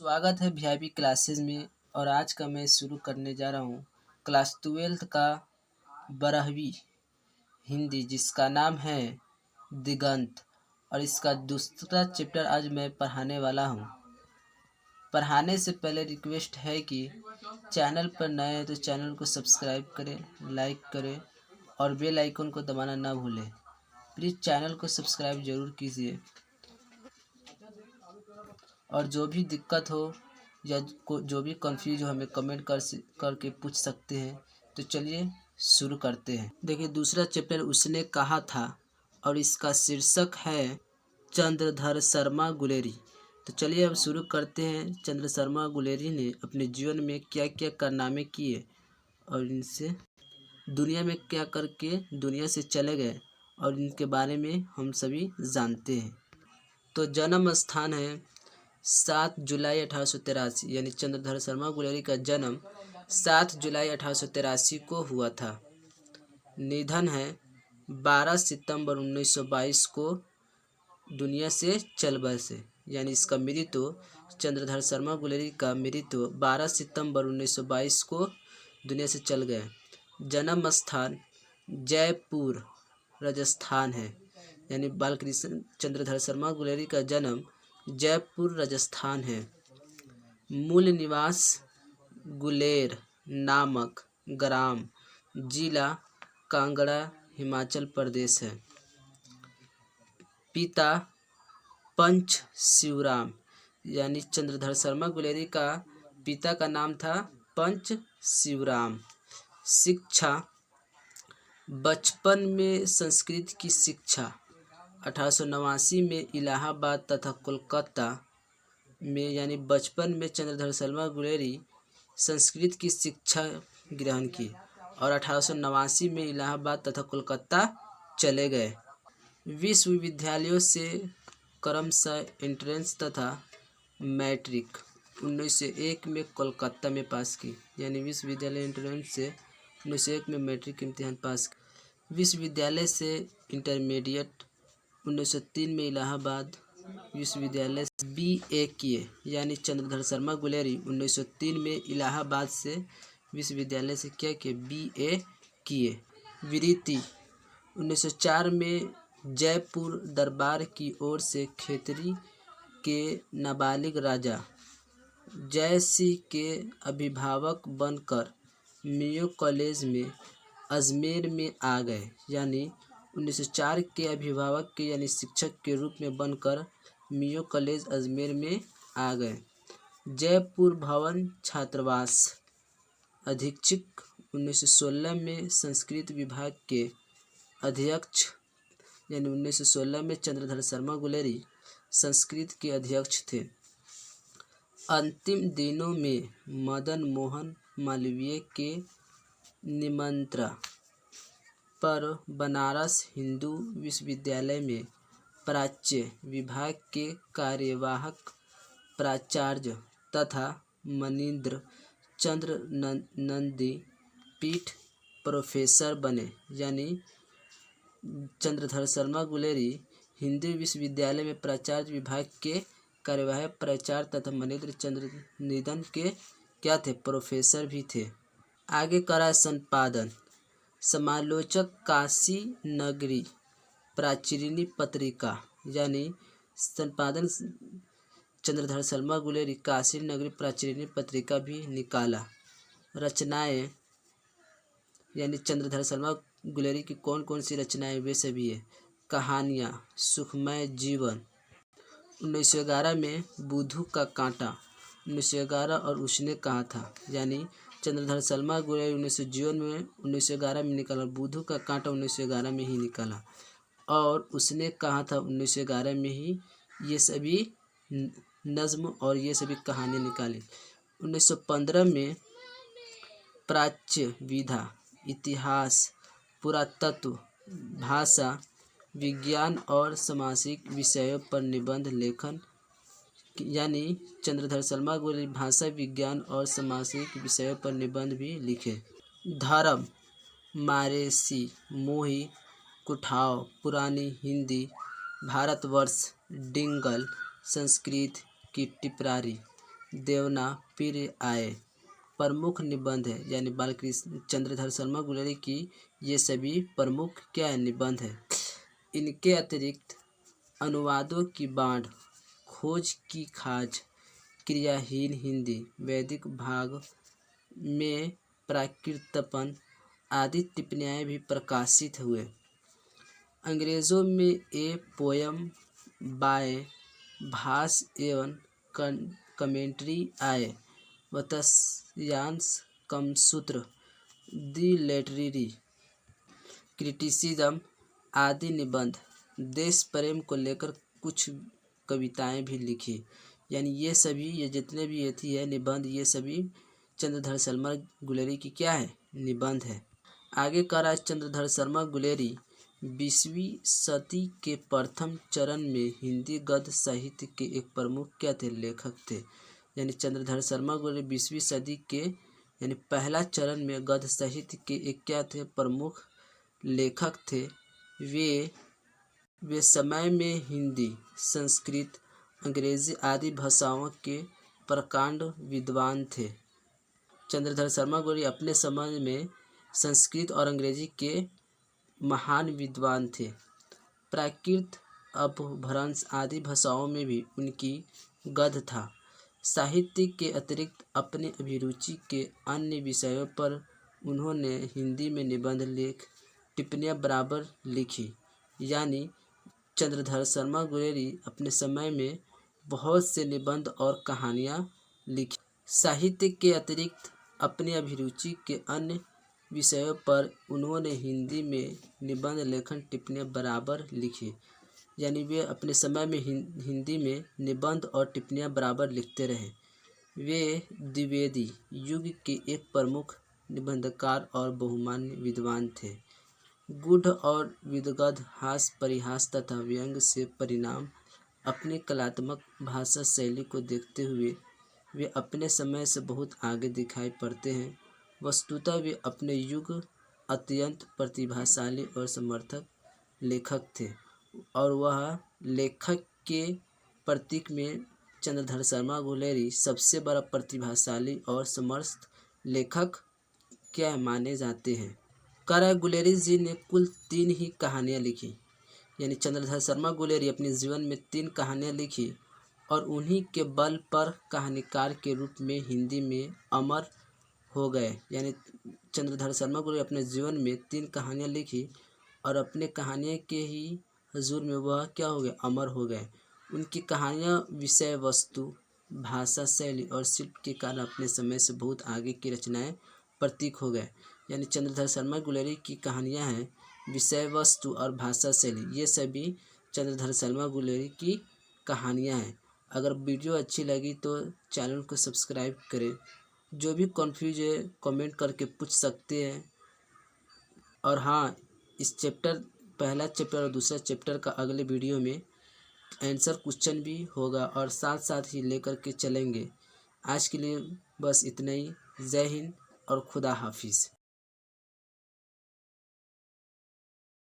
स्वागत है VIP classes में। और आज का मैं शुरू करने जा रहा हूँ क्लास 12th का 12वीं हिंदी, जिसका नाम है दिगंत। और इसका दूसरा चैप्टर आज मैं पढ़ाने वाला हूँ। पढ़ाने से पहले रिक्वेस्ट है कि चैनल पर नए हैं तो चैनल को सब्सक्राइब करें, लाइक करें और बेल आइकन को दबाना ना भूलें। प्लीज़ चैनल को सब्सक्राइब ज़रूर कीजिए। और जो भी दिक्कत हो या जो भी कंफ्यूज हो हमें कमेंट करके पूछ सकते हैं। तो चलिए शुरू करते हैं। देखिए, दूसरा चैप्टर उसने कहा था और इसका शीर्षक है चंद्रधर शर्मा गुलेरी। तो चलिए अब शुरू करते हैं। चंद्र शर्मा गुलेरी ने अपने जीवन में क्या क्या कारनामे किए और इनसे दुनिया में क्या करके दुनिया से चले गए और इनके बारे में हम सभी जानते हैं। तो जन्म स्थान है 7 जुलाई 1883, यानी चंद्रधर शर्मा गुलेरी का जन्म 7 जुलाई 1883 को हुआ था। निधन है 12 सितंबर 1922 को दुनिया से चल बसे, यानी इसका मृत्यु चंद्रधर शर्मा गुलेरी का मृत्यु 12 सितंबर 1922 को दुनिया से चल गए। जन्म स्थान जयपुर राजस्थान है, यानी बालकृष्ण चंद्रधर शर्मा गुलेरी का जन्म जयपुर राजस्थान है। मूल निवास गुलेर नामक ग्राम, जिला कांगड़ा, हिमाचल प्रदेश है। पिता पंच शिवराम, यानी चंद्रधर शर्मा गुलेरी का पिता का नाम था पंच शिवराम। शिक्षा बचपन में संस्कृत की शिक्षा 1889 में इलाहाबाद तथा कोलकाता में, यानी बचपन में चंद्रधर शर्मा गुलेरी संस्कृत की शिक्षा ग्रहण की और 1889 में इलाहाबाद तथा कोलकाता चले गए। विश्वविद्यालयों से क्रमशः एंट्रेंस तथा मैट्रिक 1901 में कोलकाता में पास की, यानी विश्वविद्यालय एंट्रेंस से 1901 में मैट्रिक इम्तिहान पास की। विश्वविद्यालय से इंटरमीडिएट 1903 में इलाहाबाद विश्वविद्यालय से बीए किए, यानी चंद्रधर शर्मा गुलेरी 1903 में इलाहाबाद से विश्वविद्यालय से क्या किए, बीए किए। वृत्ति 1904 में जयपुर दरबार की ओर से खेतरी के नाबालिग राजा जय सिंह के अभिभावक बनकर मेयो कॉलेज में अजमेर में आ गए, यानी 1904 के अभिभावक के यानी शिक्षक के रूप में बनकर मेयो कॉलेज अजमेर में आ गए। जयपुर भवन छात्रावास अधीक्षक 1916 में संस्कृत विभाग के अध्यक्ष, यानी 1916 में चंद्रधर शर्मा गुलेरी संस्कृत के अध्यक्ष थे। अंतिम दिनों में मदन मोहन मालवीय के निमंत्रण पर बनारस हिंदू विश्वविद्यालय में प्राच्य विभाग के कार्यवाहक प्राचार्य तथा मनीन्द्र चंद्र नंदी पीठ प्रोफेसर बने, यानी चंद्रधर शर्मा गुलेरी हिंदू विश्वविद्यालय में प्राचार्य विभाग के कार्यवाहक प्राचार्य तथा मनीन्द्र चंद्र निदन के क्या थे, प्रोफेसर भी थे। आगे करा संपादन समालोचक काशी नगरी प्राचीनी पत्रिका, यानी संपादन चंद्रधर शर्मा गुलेरी काशी नगरी प्राचीनी पत्रिका भी निकाला। रचनाएं, यानी चंद्रधर शर्मा गुलेरी की कौन कौन सी रचनाएं वे सभी है। कहानियाँ सुखमय जीवन 1911 में, बुद्धू का कांटा 1911 और उसने कहा था, यानी चंद्रधर शर्मा गुलेरी 1911 में निकाला। बुद्धू का कांटा 1911 में ही निकाला और उसने कहा था 1911 में ही ये सभी नज्म और ये सभी कहानियाँ निकाली। 1915 में प्राच्य विधा, इतिहास, पुरातत्व, भाषा विज्ञान और सामाजिक विषयों पर निबंध लेखन, यानी चंद्रधर शर्मा गुलेरी भाषा विज्ञान और सामाजिक विषयों पर निबंध भी लिखे। धर्म मारेसी, मोही, कुठाव, पुरानी हिंदी, भारतवर्ष, डिंगल, संस्कृत की टिप्पणी, देवना पीर आए प्रमुख निबंध है, यानी बालकृष्ण चंद्रधर शर्मा गुलेरी की ये सभी प्रमुख क्या है, निबंध है। इनके अतिरिक्त अनुवादों की बाढ़, खोज की खाज, क्रियाहीन हिंदी, वैदिक भाग में प्राकृतपन आदि टिप्पणियाँ भी प्रकाशित हुए। अंग्रेज़ों में ए पोयम बाय भास एवं कमेंट्री आए। वत्स्यांश कमसूत्र, दी लिटरेरी क्रिटिसिज्म आदि निबंध। देश प्रेम को लेकर कुछ कविताएं भी लिखी। यानी ये सभी, ये जितने भी ये थी है निबंध, ये सभी चंद्रधर शर्मा गुलेरी की क्या है, निबंध है। आगे कह रहा है चंद्रधर शर्मा गुलेरी 20वीं सदी के प्रथम चरण में हिंदी गद्य साहित्य के एक प्रमुख क्या थे, लेखक थे। यानी चंद्रधर शर्मा गुलेरी 20वीं सदी के यानी पहला चरण में गद्य साहित्य के एक क्या थे, प्रमुख लेखक थे। वे समय में हिंदी, संस्कृत, अंग्रेजी आदि भाषाओं के प्रकांड विद्वान थे। चंद्रधर शर्मा गुलेरी अपने समय में संस्कृत और अंग्रेजी के महान विद्वान थे। प्राकृत, अपभ्रंश आदि भाषाओं में भी उनकी गद्य था। साहित्य के अतिरिक्त अपने अभिरुचि के अन्य विषयों पर उन्होंने हिंदी में निबंध, लेख, टिप्पणियाँ बराबर लिखी। यानी चंद्रधर शर्मा गुलेरी अपने समय में बहुत से निबंध और कहानियाँ लिखी। साहित्य के अतिरिक्त अपने अभिरुचि के अन्य विषयों पर उन्होंने हिंदी में निबंध, लेखन, टिप्पणियाँ बराबर लिखी। यानी वे अपने समय में हिंदी में निबंध और टिप्पणियाँ बराबर लिखते रहे। वे द्विवेदी युग के एक प्रमुख निबंधकार और बहुमान्य विद्वान थे। गूढ़ और विदग्ध हास्य, परिहास तथा व्यंग्य से परिणाम अपनी कलात्मक भाषा शैली को देखते हुए वे अपने समय से बहुत आगे दिखाई पड़ते हैं। वस्तुतः वे अपने युग अत्यंत प्रतिभाशाली और समर्थक लेखक थे, और वह लेखक के प्रतीक में चंद्रधर शर्मा गुलेरी सबसे बड़ा प्रतिभाशाली और समर्थ लेखक क्या माने जाते हैं। करा गुलेरी जी ने कुल 3 ही कहानियाँ लिखी। यानी चंद्रधर शर्मा गुलेरी अपने जीवन में 3 कहानियाँ लिखी और उन्हीं के बल पर कहानीकार के रूप में हिंदी में अमर हो गए। यानी चंद्रधर शर्मा गुलेरी अपने जीवन में 3 कहानियाँ लिखी और अपने कहानियों के ही हुजूर में वह क्या हो गए, अमर हो गए। उनकी कहानियाँ विषय वस्तु, भाषा शैली और शिल्प के कारण अपने समय से बहुत आगे की रचनाएं प्रतीक हो गए। यानी चंद्रधर शर्मा गुलेरी की कहानियाँ हैं, विषय वस्तु और भाषा शैली, ये सभी चंद्रधर शर्मा गुलेरी की कहानियाँ हैं। अगर वीडियो अच्छी लगी तो चैनल को सब्सक्राइब करें। जो भी कन्फ्यूज है कमेंट करके पूछ सकते हैं। और हाँ, इस चैप्टर, पहला चैप्टर और दूसरा चैप्टर का अगले वीडियो में आंसर क्वेश्चन भी होगा और साथ साथ ही लेकर के चलेंगे। आज के लिए बस इतना ही। जय हिंद और खुदा हाफिज़।